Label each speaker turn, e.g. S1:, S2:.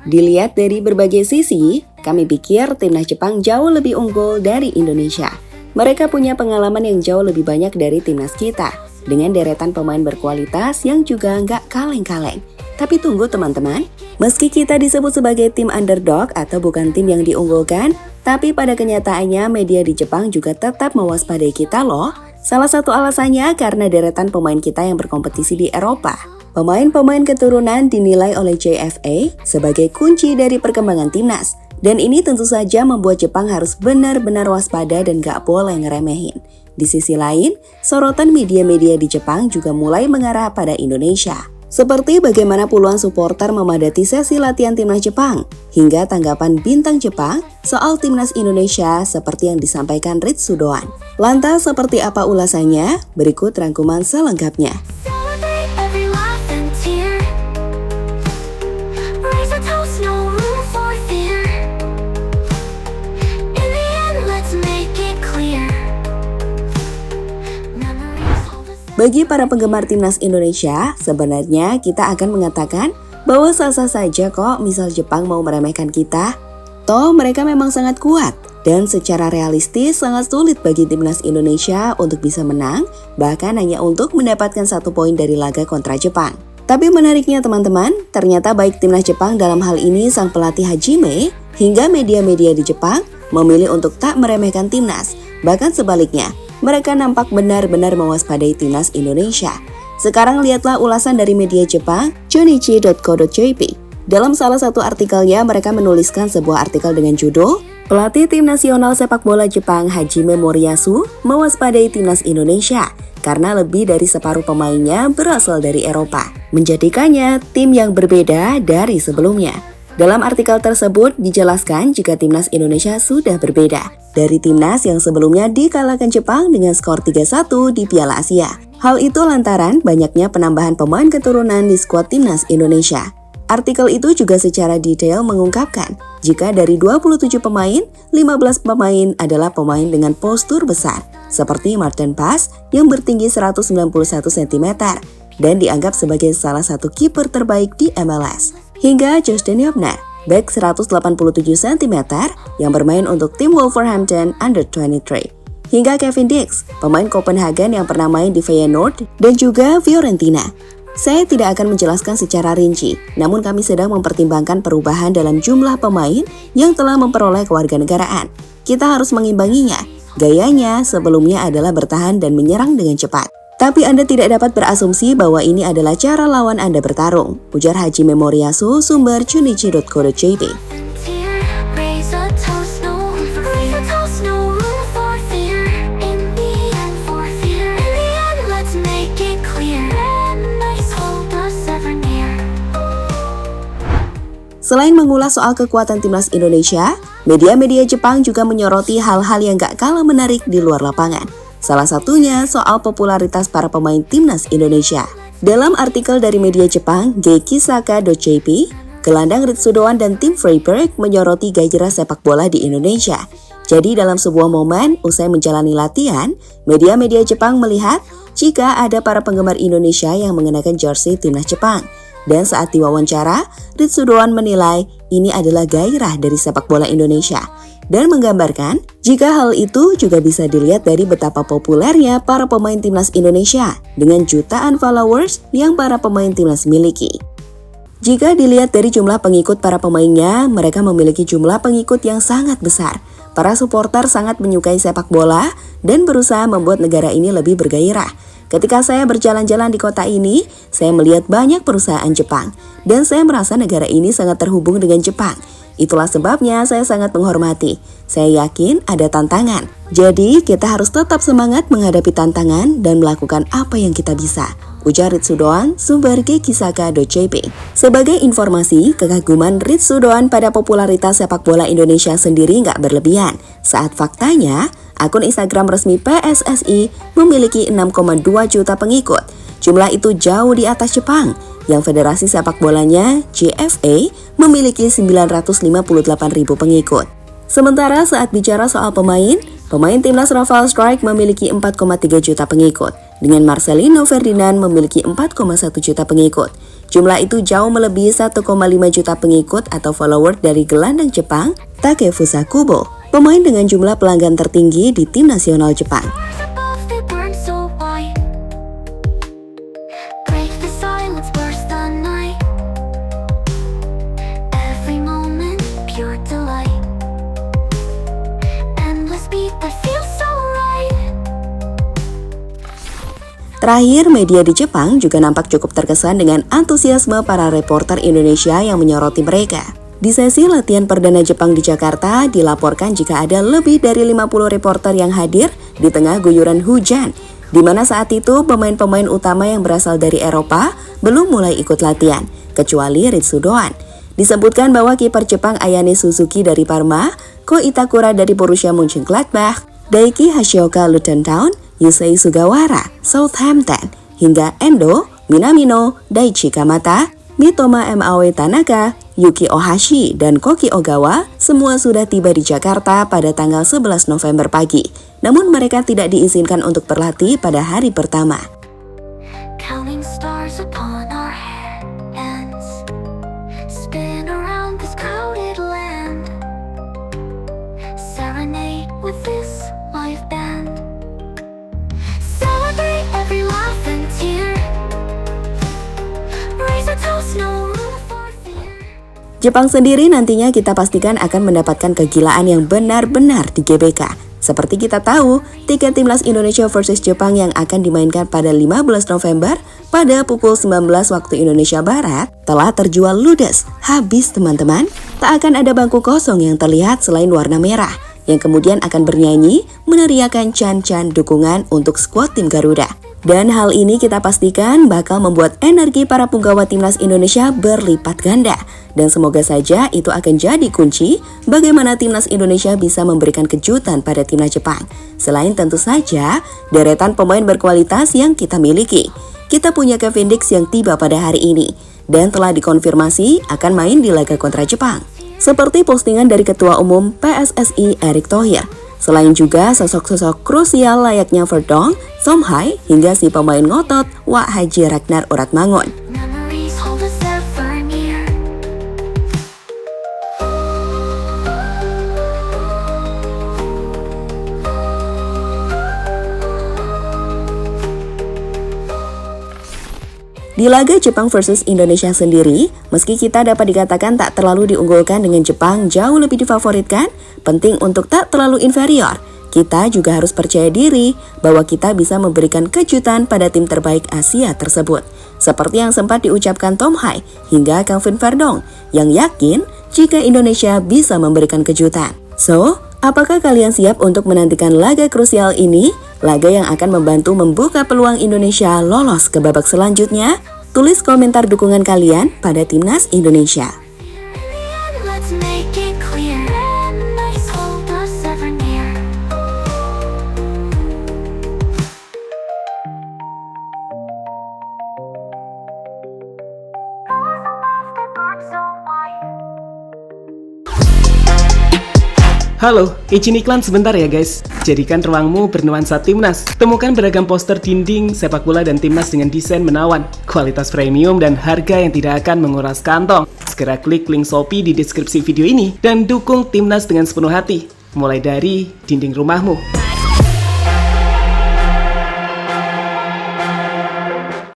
S1: Dilihat dari berbagai sisi, kami pikir timnas Jepang jauh lebih unggul dari Indonesia. Mereka punya pengalaman yang jauh lebih banyak dari timnas kita, dengan deretan pemain berkualitas yang juga nggak kaleng-kaleng. Tapi tunggu teman-teman, meski kita disebut sebagai tim underdog atau bukan tim yang diunggulkan, tapi pada kenyataannya media di Jepang juga tetap mewaspadai kita loh. Salah satu alasannya karena deretan pemain kita yang berkompetisi di Eropa. Pemain-pemain keturunan dinilai oleh JFA sebagai kunci dari perkembangan timnas. Dan ini tentu saja membuat Jepang harus benar-benar waspada dan gak boleh ngeremehin. Di sisi lain, sorotan media-media di Jepang juga mulai mengarah pada Indonesia. Seperti bagaimana puluhan supporter memadati sesi latihan timnas Jepang, hingga tanggapan bintang Jepang soal timnas Indonesia seperti yang disampaikan Ritsudoan. Lantas seperti apa ulasannya? Berikut rangkuman selengkapnya. Bagi para penggemar timnas Indonesia, sebenarnya kita akan mengatakan bahwa sah-sah saja kok misal Jepang mau meremehkan kita. Toh mereka memang sangat kuat dan secara realistis sangat sulit bagi timnas Indonesia untuk bisa menang, bahkan hanya untuk mendapatkan 1 poin dari laga kontra Jepang. Tapi menariknya teman-teman, ternyata baik timnas Jepang dalam hal ini sang pelatih Hajime hingga media-media di Jepang memilih untuk tak meremehkan timnas, bahkan sebaliknya. Mereka nampak benar-benar mewaspadai timnas Indonesia. Sekarang lihatlah ulasan dari media Jepang, chunichi.co.jp. Dalam salah satu artikelnya, mereka menuliskan sebuah artikel dengan judul, Pelatih Tim Nasional Sepak Bola Jepang Hajime Moriyasu mewaspadai timnas Indonesia karena lebih dari separuh pemainnya berasal dari Eropa, menjadikannya tim yang berbeda dari sebelumnya. Dalam artikel tersebut dijelaskan jika timnas Indonesia sudah berbeda dari timnas yang sebelumnya dikalahkan Jepang dengan skor 3-1 di Piala Asia. Hal itu lantaran banyaknya penambahan pemain keturunan di skuad timnas Indonesia. Artikel itu juga secara detail mengungkapkan jika dari 27 pemain, 15 pemain adalah pemain dengan postur besar, seperti Martin Paes yang bertinggi 191 cm dan dianggap sebagai salah satu kiper terbaik di MLS. Hingga Justin Yobner, bek 187 cm yang bermain untuk tim Wolverhampton Under-23. Hingga Kevin Dix, pemain Copenhagen yang pernah main di Feyenoord dan juga Fiorentina. Saya tidak akan menjelaskan secara rinci, namun kami sedang mempertimbangkan perubahan dalam jumlah pemain yang telah memperoleh kewarganegaraan. Kita harus mengimbanginya. Gayanya sebelumnya adalah bertahan dan menyerang dengan cepat. Tapi Anda tidak dapat berasumsi bahwa ini adalah cara lawan Anda bertarung, ujar Hajime Moriyasu, sumber chunichi.co.jp. Selain mengulas soal kekuatan timnas Indonesia, media-media Jepang juga menyoroti hal-hal yang gak kalah menarik di luar lapangan. Salah satunya soal popularitas para pemain timnas Indonesia. Dalam artikel dari media Jepang, Geikisaka.jp, gelandang Ritsudoan dan Tim Freiberg menyoroti gairah sepak bola di Indonesia. Jadi dalam sebuah momen, usai menjalani latihan, media-media Jepang melihat jika ada para penggemar Indonesia yang mengenakan jersey timnas Jepang. Dan saat diwawancara, Ritsudoan menilai ini adalah gairah dari sepak bola Indonesia. Dan menggambarkan jika hal itu juga bisa dilihat dari betapa populernya para pemain timnas Indonesia dengan jutaan followers yang para pemain timnas miliki. Jika dilihat dari jumlah pengikut para pemainnya, mereka memiliki jumlah pengikut yang sangat besar. Para supporter sangat menyukai sepak bola dan berusaha membuat negara ini lebih bergairah. Ketika saya berjalan-jalan di kota ini, saya melihat banyak perusahaan Jepang dan saya merasa negara ini sangat terhubung dengan Jepang. Itulah sebabnya saya sangat menghormati. Saya yakin ada tantangan. Jadi kita harus tetap semangat menghadapi tantangan dan melakukan apa yang kita bisa, ujar Ritsudoan, sumber Geikisaka.jp. Sebagai informasi, kekaguman Ritsudoan pada popularitas sepak bola Indonesia sendiri nggak berlebihan. Saat faktanya, akun Instagram resmi PSSI memiliki 6,2 juta pengikut. Jumlah itu jauh di atas Jepang, yang federasi sepak bolanya, JFA, memiliki 958.000 pengikut. Sementara saat bicara soal pemain timnas Rafale Strike memiliki 4,3 juta pengikut. dengan Marcelino Ferdinand memiliki 4,1 juta pengikut. Jumlah itu jauh melebihi 1,5 juta pengikut atau follower dari gelandang Jepang Takefusa Kubo, pemain dengan jumlah pelanggan tertinggi di tim nasional Jepang. Terakhir, media di Jepang juga nampak cukup terkesan dengan antusiasme para reporter Indonesia yang menyoroti mereka. Di sesi latihan perdana Jepang di Jakarta, dilaporkan jika ada lebih dari 50 reporter yang hadir di tengah guyuran hujan, di mana saat itu pemain-pemain utama yang berasal dari Eropa belum mulai ikut latihan, kecuali Ritsu Doan. Disebutkan bahwa kiper Jepang Ayane Suzuki dari Parma, Ko Itakura dari Borussia Mönchengladbach, Daiki Hashioka Luton Town, Yusei Sugawara, Southampton, hingga Endo, Minamino, Daichi Kamata, Mitoma Maue Tanaka, Yuki Ohashi, dan Koki Ogawa semua sudah tiba di Jakarta pada tanggal 11 November pagi. Namun mereka tidak diizinkan untuk berlatih pada hari pertama. Jepang sendiri nantinya kita pastikan akan mendapatkan kegilaan yang benar-benar di GBK. Seperti kita tahu, tiket timnas Indonesia versus Jepang yang akan dimainkan pada 15 November pada pukul 19 waktu Indonesia Barat telah terjual ludes. Habis teman-teman, tak akan ada bangku kosong yang terlihat selain warna merah, yang kemudian akan bernyanyi meneriakan can-can dukungan untuk skuad tim Garuda. Dan hal ini kita pastikan bakal membuat energi para punggawa timnas Indonesia berlipat ganda. Dan semoga saja itu akan jadi kunci bagaimana timnas Indonesia bisa memberikan kejutan pada timnas Jepang. Selain tentu saja deretan pemain berkualitas yang kita miliki. Kita punya Kevin Dix yang tiba pada hari ini dan telah dikonfirmasi akan main di laga kontra Jepang. Seperti postingan dari Ketua Umum PSSI Erick Thohir. Selain juga sosok-sosok krusial layaknya Verdong, Somhai, hingga si pemain ngotot Wak Haji Ragnar Uratmangun. Di laga Jepang versus Indonesia sendiri, meski kita dapat dikatakan tak terlalu diunggulkan dengan Jepang jauh lebih difavoritkan, penting untuk tak terlalu inferior. Kita juga harus percaya diri bahwa kita bisa memberikan kejutan pada tim terbaik Asia tersebut. Seperti yang sempat diucapkan Tom Hai hingga Kelvin Verdong yang yakin jika Indonesia bisa memberikan kejutan. So, apakah kalian siap untuk menantikan laga krusial ini? Laga yang akan membantu membuka peluang Indonesia lolos ke babak selanjutnya? Tulis komentar dukungan kalian pada Timnas Indonesia.
S2: Halo, izin iklan sebentar ya guys. Jadikan ruangmu bernuansa Timnas. Temukan beragam poster dinding, sepak bola dan Timnas dengan desain menawan, kualitas premium dan harga yang tidak akan menguras kantong. Segera klik link Shopee di deskripsi video ini dan dukung Timnas dengan sepenuh hati. Mulai dari dinding rumahmu.